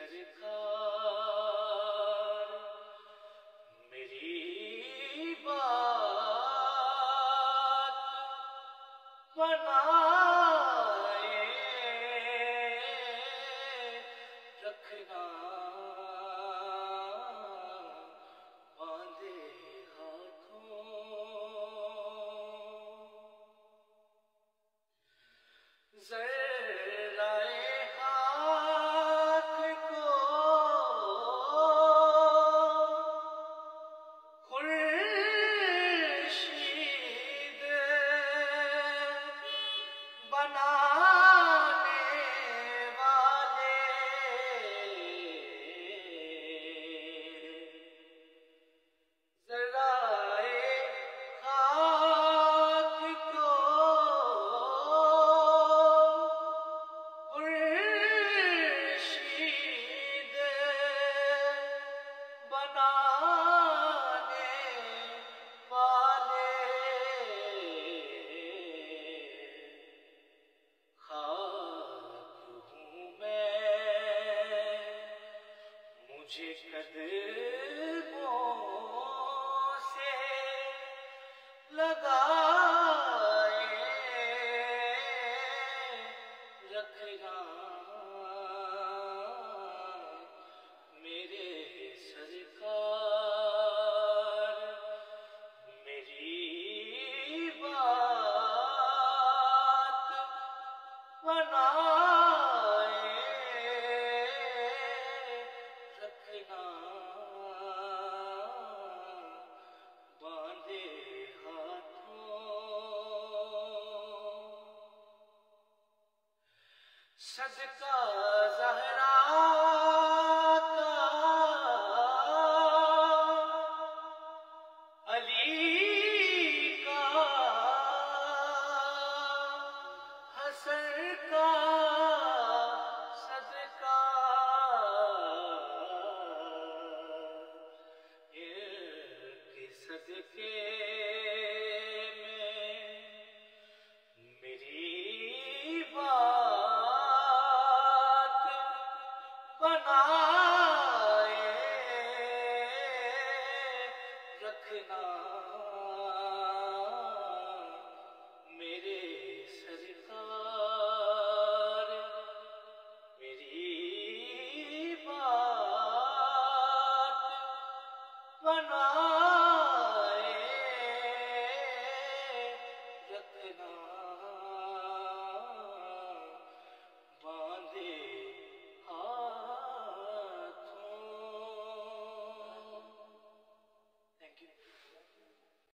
سرکار میری بات بنائے رکھنا باندھے ہاتھوں ذرائے خاک کو خورشید بنانے والے ذرائے خاک کو خورشید بنانے والے خاک ہوں میں مجھے قدموں سے لگائے رکھنا میرے سرکار میری بات بنائے رکھنا باندھے ہاتھوں صدقہ زہرا کا علی کا حسن کا